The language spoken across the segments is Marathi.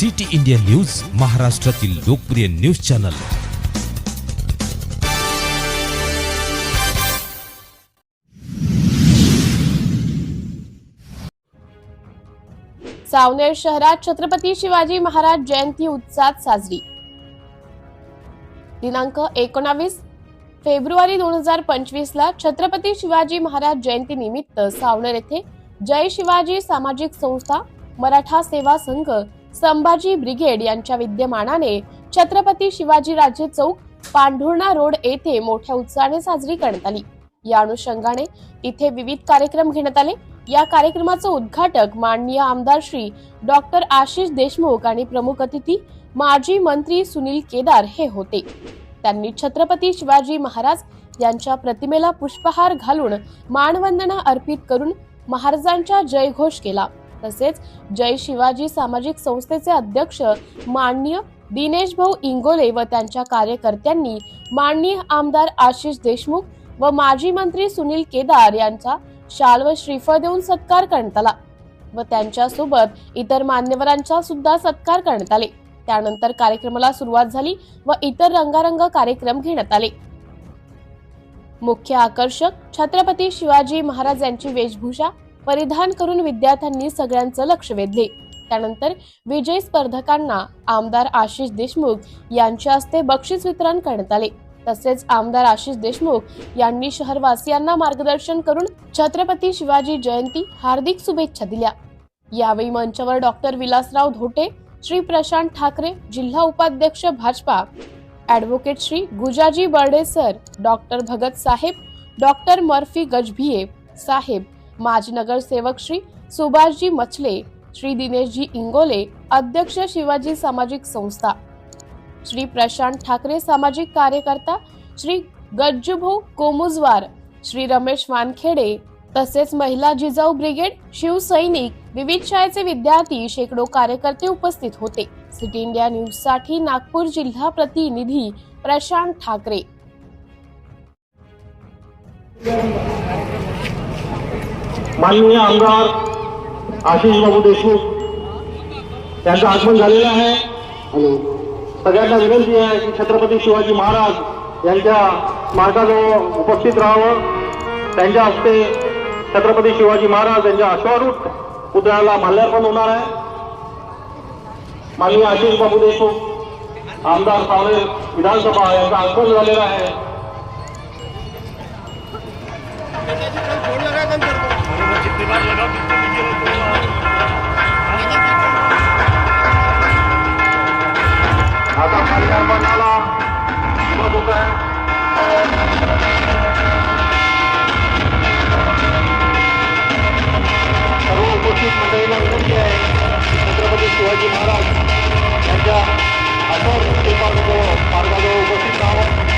सिटी इंडिया न्यूज, महाराष्ट्रातील लोकप्रिय न्यूज चॅनल। सावनेर शहरात छत्रपती शिवाजी महाराज जयंती उत्साहात साजरी। दिनांक 19 फेब्रुवारी 2025 ला छत्रपती शिवाजी महाराज जयंती निमित्त सावनेर येथे जय शिवाजी सामाजिक संस्था, मराठा सेवा संघ, संभाजी ब्रिगेड यांच्या विद्यमानाने छत्रपती शिवाजी राजे चौक, पांढुर्णा रोड येथे मोठ्या उत्साहाने साजरी करण्यात आली। या अनुषंगाने इथे विविध कार्यक्रम घेण्यात आले। या कार्यक्रमाचे उद्घाटक माननीय आमदार श्री डॉक्टर आशिष देशमुख आणि प्रमुख अतिथी माजी मंत्री सुनील केदार हे होते। त्यांनी छत्रपती शिवाजी महाराज यांच्या प्रतिमेला पुष्पहार घालून मानवंदना अर्पित करून महाराजांचा जयघोष केला। तसेच जय शिवाजी सामाजिक संस्थेचे अध्यक्ष माननीय दिनेश भाऊ इंगोले व त्यांच्या कार्यकर्त्यांनी माननीय आमदार आशिष देशमुख व माजी मंत्री सुनील केदार यांचा शाल व श्रीफळ देऊन सत्कार करण्यात आला व त्यांच्या सोबत इतर मान्यवरांचा सुद्धा सत्कार करण्यात आले। त्यानंतर कार्यक्रमाला सुरुवात झाली व इतर रंगारंग कार्यक्रम घेण्यात आले। मुख्य आकर्षक छत्रपती शिवाजी महाराज यांची वेशभूषा परिधान करून विद्यार्थ्यांनी सगळ्यांचं लक्ष वेधले। त्यानंतर विजयी स्पर्धकांना आमदार आशिष देशमुख यांच्या हस्ते बक्षीस वितरण करण्यात आले। तसेच आमदार आशिष देशमुख यांनी शहरवासियांना मार्गदर्शन करून छत्रपती शिवाजी जयंती हार्दिक शुभेच्छा दिल्या। यावेळी मंचावर डॉक्टर विलासराव धोटे, श्री प्रशांत ठाकरे, जिल्हा उपाध्यक्ष Bhajpa, advocate Shri Gujaji Barde sir, doctor Bhagat साहेब, डॉक्टर मर्फी गजभिये साहेब, माजी नगरसेवक श्री सुभाषजी मचले, श्री दिनेशजी इंगोले, अध्यक्ष शिवाजी सामाजिक संस्था, श्री प्रशांत ठाकरे सामाजिक कार्यकर्ता, श्री गज्जूभाऊ कोमुजवार, श्री रमेश वानखेडे, तसेच महिला जिजाऊ ब्रिगेड, शिवसैनिक, विविध शाळेचे विद्यार्थी, शेकडो कार्यकर्ते उपस्थित होते। सिटी इंडिया न्यूज साठी नागपूर जिल्हा प्रतिनिधी प्रशांत ठाकरे। माननीय आमदार आशिष बाबू देशमुख यांचं आगमन झालेलं आहे। सगळ्यांना विनंती आहे की छत्रपती शिवाजी महाराज यांच्या स्मारकाजवळ उपस्थित राहावं। त्यांच्या हस्ते छत्रपती शिवाजी महाराज यांच्या अश्वारूढ पुतळ्याला माल्यार्पण होणार आहे। माननीय आशिष बाबू देशमुख आमदार सावनेर विधानसभा यांचं आगमन झालेलं आहे। आता माल्यार्पणाला सुरुवात होत आहे। सर्व उपस्थित मंडळीला विनंती आहे छत्रपती शिवाजी महाराज यांच्या आश्वारूढ मार्गाजवळ उपस्थित राहावं।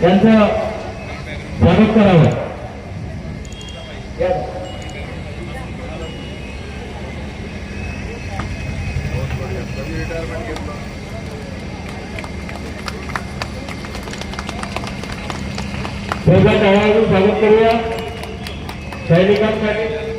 यांचं स्वागत करावं। स्वागत करूया सैनिकांसाठी।